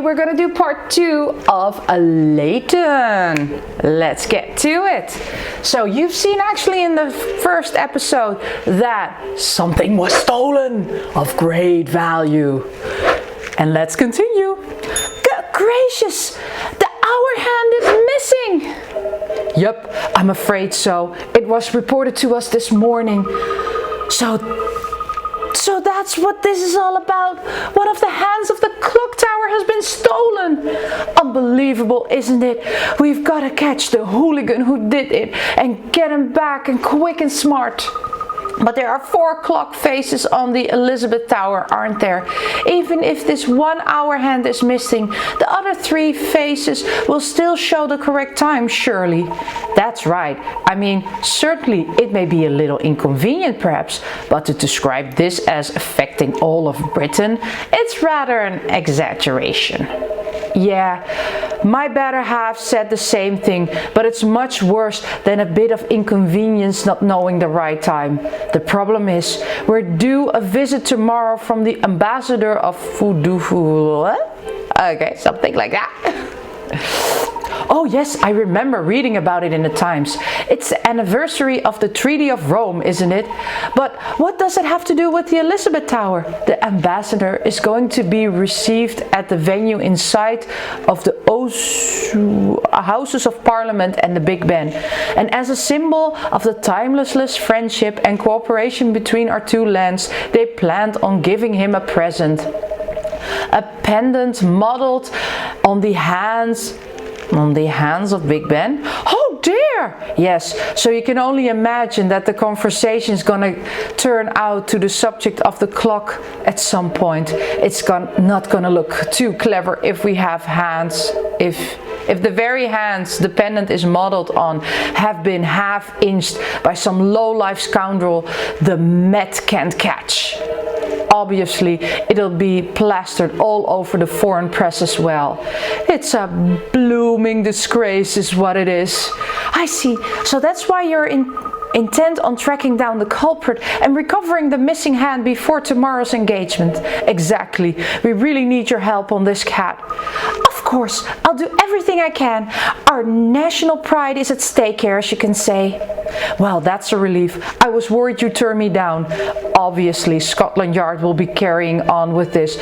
Today we're gonna do part 2 of Layton. Let's get to it. So you've seen actually in the first episode that something was stolen of great value. And let's continue. Good gracious, the hour hand is missing. Yep, I'm afraid so. It was reported to us this morning. So that's what this is all about. One of the hands of the clock tower has been stolen. Unbelievable, isn't it? We've got to catch the hooligan who did it and get him back, and quick and smart. But there are 4 clock faces on the Elizabeth Tower, aren't there? Even if this 1 hour hand is missing, the other 3 faces will still show the correct time, surely. That's right. I mean, certainly it may be a little inconvenient perhaps, but to describe this as affecting all of Britain, it's rather an exaggeration. Yeah, my better half said the same thing, but it's much worse than a bit of inconvenience not knowing the right time. The problem is, we're due a visit tomorrow from the ambassador of Fudufu. Okay, something like that. Oh yes, I remember reading about it in the Times. It's the anniversary of the Treaty of Rome, isn't it? But what does it have to do with the Elizabeth Tower? The ambassador is going to be received at the venue inside of the Houses of Parliament and the Big Ben. And as a symbol of the timeless friendship and cooperation between our 2 lands, they planned on giving him a present. A pendant modeled on the hands of Big Ben? Oh dear! Yes, so you can only imagine that the conversation is gonna turn out to the subject of the clock at some point. It's not gonna look too clever if we have hands, if the very hands the pendant is modeled on have been half-inched by some low-life scoundrel the Met can't catch. Obviously, it'll be plastered all over the foreign press as well. It's a blooming disgrace is what it is. I see. So that's why you're intent on tracking down the culprit and recovering the missing hand before tomorrow's engagement. Exactly. We really need your help on this, Kat. Of course, I'll do everything I can. Our national pride is at stake here, as you can say. Well, that's a relief. I was worried you'd turn me down. Obviously, Scotland Yard will be carrying on with this,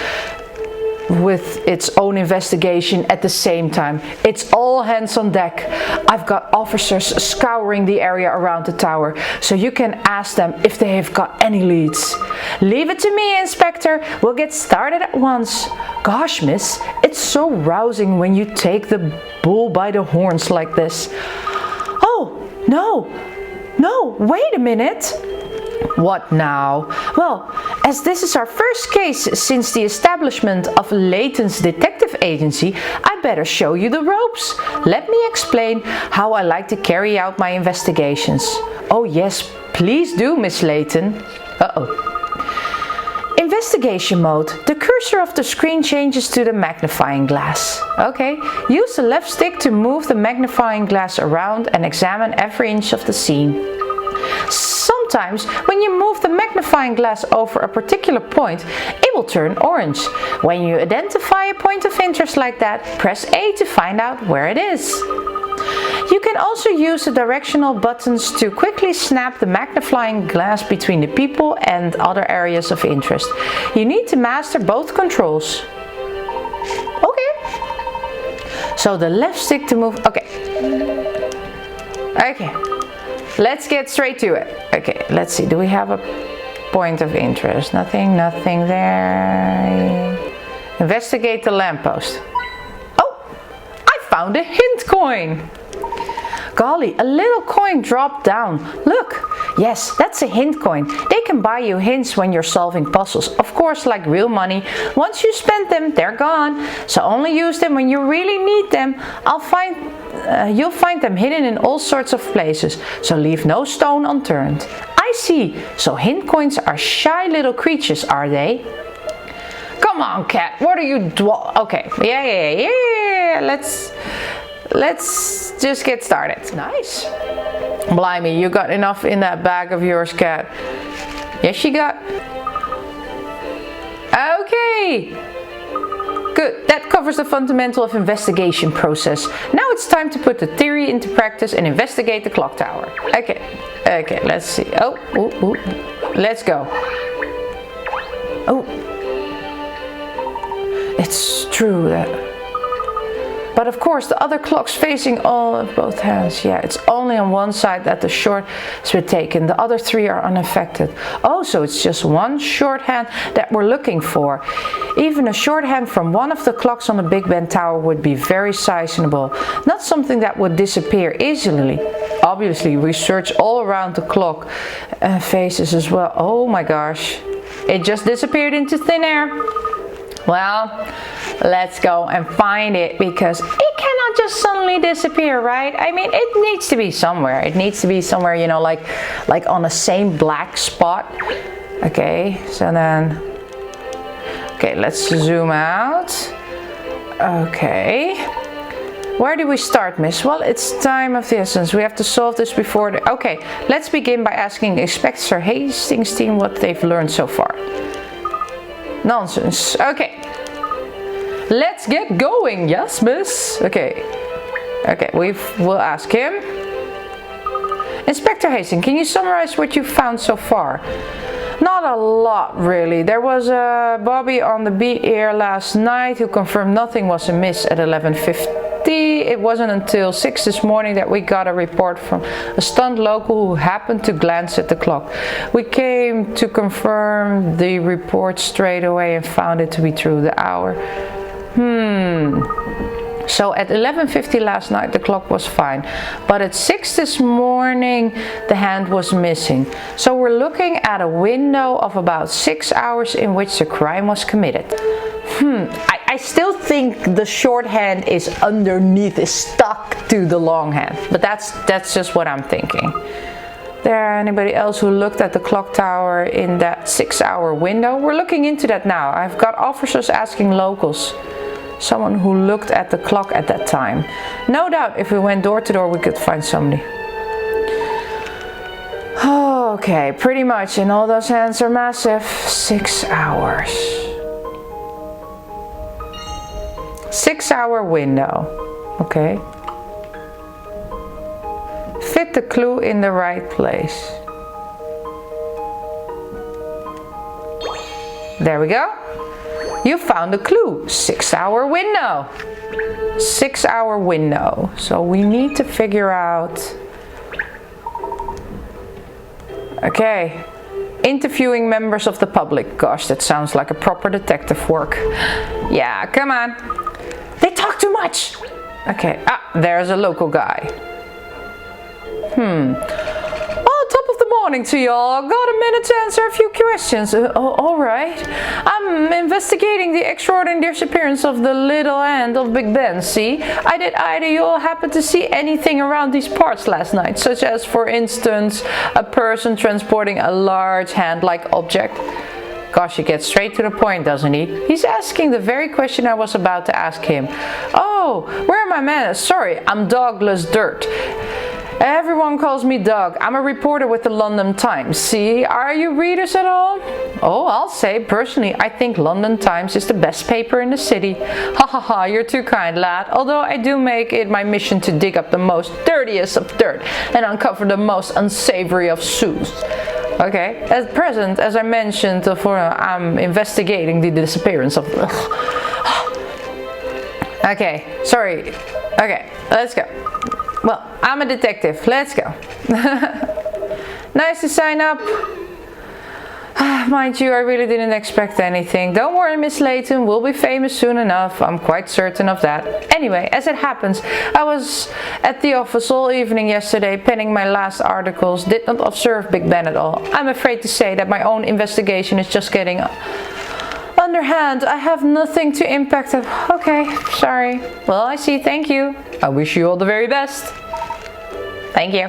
with its own investigation at the same time. It's all hands on deck. I've got officers scouring the area around the tower, so you can ask them if they have got any leads. Leave it to me, Inspector. We'll get started at once. Gosh, miss, it's so rousing when you take the bull by the horns like this. Oh, no, wait a minute. What now? Well, as this is our first case since the establishment of Layton's detective agency, I better show you the ropes. Let me explain how I like to carry out my investigations. Oh yes, please do, Miss Layton. Uh-oh. Investigation mode. The cursor of the screen changes to the magnifying glass. Okay, use the left stick to move the magnifying glass around and examine every inch of the scene. Sometimes, when you move the magnifying glass over a particular point, it will turn orange. When you identify a point of interest like that, press A to find out where it is. You can also use the directional buttons to quickly snap the magnifying glass between the people and other areas of interest. You need to master both controls. Okay. So the left stick to move. Okay. Let's get straight to it. Okay, let's see. Do we have a point of interest? Nothing there. Investigate the lamppost. Oh, I found a hint coin. Golly, a little coin dropped down. Look, yes, that's a hint coin. They can buy you hints when you're solving puzzles. Of course, like real money. Once you spend them, they're gone. So only use them when you really need them. You'll find them hidden in all sorts of places. So leave no stone unturned. I see. So hint coins are shy little creatures, are they? Come on, Kat. What are you doing? Okay. Yeah. Let's just get started. Nice. Blimey, you got enough in that bag of yours, Kat. Yes, you got. Okay. Good, that covers the fundamental of investigation process. Now it's time to put the theory into practice and investigate the clock tower. Okay, let's see. Oh, let's go. Oh, it's true that. But of course, the other clock's facing all of both hands. Yeah, it's only on one side that the short has been taken. The other three are unaffected. Oh, so it's just one shorthand that we're looking for. Even a shorthand from one of the clocks on the Big Ben Tower would be very sizable. Not something that would disappear easily. Obviously, we search all around the clock faces as well. Oh my gosh, it just disappeared into thin air. Well, let's go and find it, because it cannot just suddenly disappear, right? I mean, it needs to be somewhere. It needs to be somewhere, you know, like on the same black spot. Okay, so then, okay, let's zoom out. Okay. Where do we start, miss? Well, it's time of the essence. We have to solve this before the... Okay, let's begin by asking Inspector Hastings' team what they've learned so far. Nonsense. Okay, let's get going. Yes, miss. Okay, we'll ask him. Inspector Hastings, can you summarize what you found so far? Not a lot, really. There was a Bobby on the beat here last night who confirmed nothing was amiss at 11:50. It wasn't until 6 this morning that we got a report from a stunned local who happened to glance at the clock. We came to confirm the report straight away and found it to be true. The hour. So at 11:50 last night the clock was fine, but at 6 this morning the hand was missing. So we're looking at a window of about 6 hours in which the crime was committed. I still think the shorthand is underneath, is stuck to the long hand, but that's just what I'm thinking. There anybody else who looked at the clock tower in that 6 hour window? We're looking into that now. I've got officers asking locals. Someone who looked at the clock at that time. No doubt if we went door to door we could find somebody. Okay, pretty much, and all those hands are massive. 6 hours. 6 hour window. Okay. Fit the clue in the right place. There we go. You found a clue. 6 hour window. 6 hour window. So we need to figure out. Okay. Interviewing members of the public. Gosh, that sounds like a proper detective work. Yeah, come on. They talk too much. Okay. There's a local guy. Top of the morning to y'all. Got a minute to answer a few questions. Alright. I'm investigating the extraordinary disappearance of the little hand of Big Ben, see? Did either you all happen to see anything around these parts last night? Such as, for instance, a person transporting a large hand-like object? Gosh, he gets straight to the point, doesn't he? He's asking the very question I was about to ask him. Oh, where are my manners? Sorry, I'm Douglas Dirt. Everyone calls me Doug. I'm a reporter with the London Times. See, are you readers at all? Oh, I'll say, personally, I think London Times is the best paper in the city. Ha ha ha, you're too kind, lad. Although I do make it my mission to dig up the most dirtiest of dirt and uncover the most unsavory of sous. Okay, at present, as I mentioned before, I'm investigating the disappearance of... Okay, sorry. Okay, let's go. Well, I'm a detective. Let's go. Nice to sign up. Mind you, I really didn't expect anything. Don't worry, Miss Layton. We'll be famous soon enough. I'm quite certain of that. Anyway, as it happens, I was at the office all evening yesterday penning my last articles. Did not observe Big Ben at all. I'm afraid to say that my own investigation is just getting underhand. I have nothing to impact it. Okay, sorry. Well, I see. Thank you. I wish you all the very best. Thank you.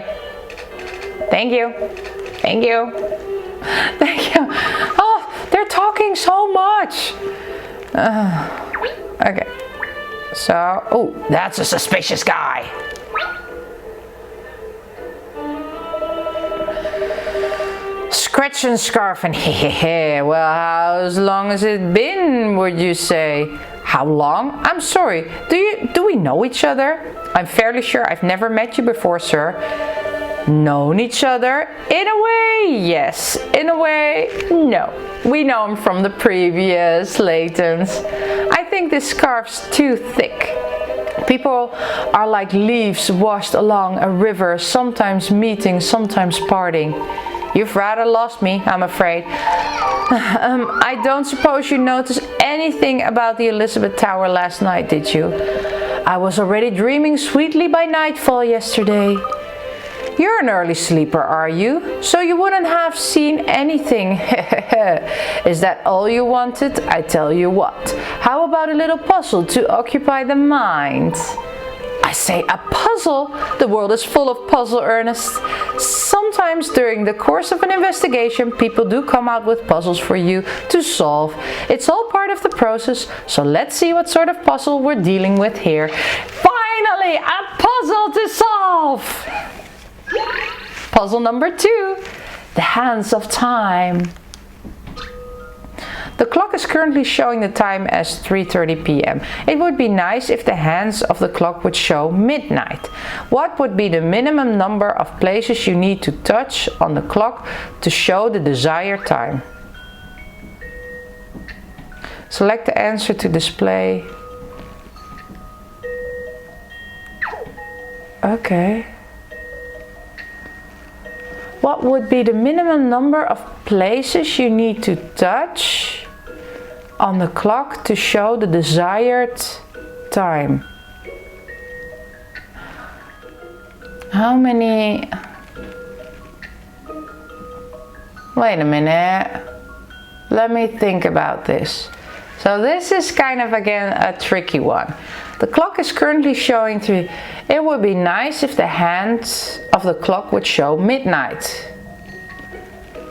Thank you. Thank you. Thank you. Oh, they're talking so much. Okay. So, oh, that's a suspicious guy. Scratch and scarf and hehehe. Well, how long has it been, would you say? How long? I'm sorry, do we know each other? I'm fairly sure I've never met you before, sir. Known each other? In a way, yes. In a way, no. We know him from the previous Laytons. I think this scarf's too thick. People are like leaves washed along a river, sometimes meeting, sometimes parting. You've rather lost me, I'm afraid. I don't suppose you noticed anything about the Elizabeth Tower last night, did you? I was already dreaming sweetly by nightfall yesterday. You're an early sleeper, are you? So you wouldn't have seen anything. Is that all you wanted? I tell you what. How about a little puzzle to occupy the mind? I say a puzzle? The world is full of puzzle, Ernest. Sometimes during the course of an investigation, people do come out with puzzles for you to solve. It's all part of the process, so let's see what sort of puzzle we're dealing with here. Finally, a puzzle to solve! Puzzle number 2, the hands of time. The clock is currently showing the time as 3:30 p.m. It would be nice if the hands of the clock would show midnight. What would be the minimum number of places you need to touch on the clock to show the desired time? Select the answer to display. Okay. What would be the minimum number of places you need to touch on the clock to show the desired time? How many? Wait a minute. Let me think about this. So this is kind of again a tricky one. The clock is currently showing 3. It would be nice if the hands of the clock would show midnight.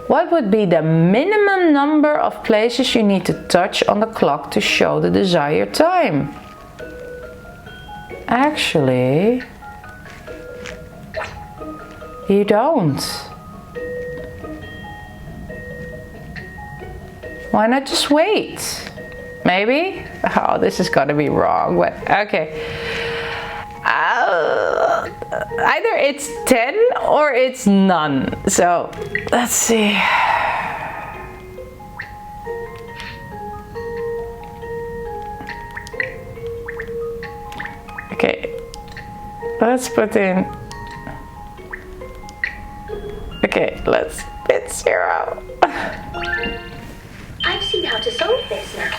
What would be the minimum number of places you need to touch on the clock to show the desired time? Actually, you don't. Why not just wait? Maybe? Oh, this is gonna be wrong, but okay. Either it's 10 or it's none. So, let's see. Okay, let's put in. Okay, let's hit 0. I've seen how to solve this now.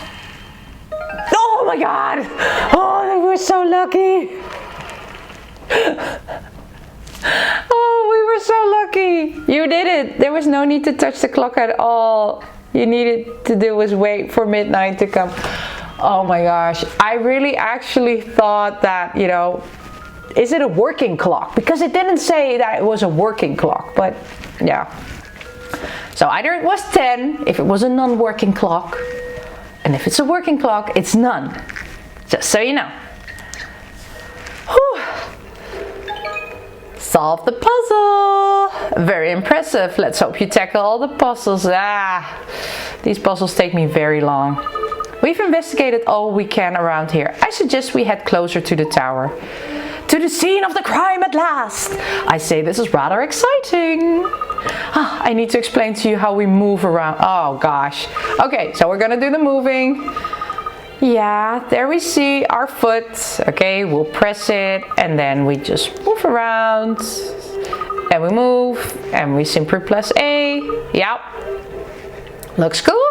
Oh my god! Oh, we were so lucky! Oh, we were so lucky! You did it! There was no need to touch the clock at all. You needed to do was wait for midnight to come. Oh my gosh. I really actually thought that, you know, is it a working clock? Because it didn't say that it was a working clock, but yeah. So either it was 10 if it was a non-working clock, and if it's a working clock, it's none. Just so you know. Whew. Solve the puzzle. Very impressive. Let's hope you tackle all the puzzles. These puzzles take me very long. We've investigated all we can around here. I suggest we head closer to the tower. To the scene of the crime at last! I say this is rather exciting. I need to explain to you how we move around. Oh gosh. Okay, so we're gonna do the moving. Yeah, there we see our foot. Okay, we'll press it and then we just move around. And we move and we simply press A. Yep. Looks cool.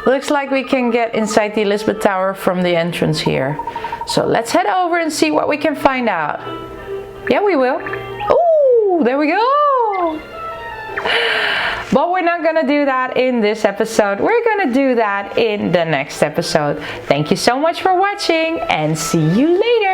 Looks like we can get inside the Elizabeth Tower from the entrance here. So let's head over and see what we can find out. Yeah, we will. Ooh, there we go. But we're not gonna do that in this episode. We're gonna do that in the next episode. Thank you so much for watching and see you later.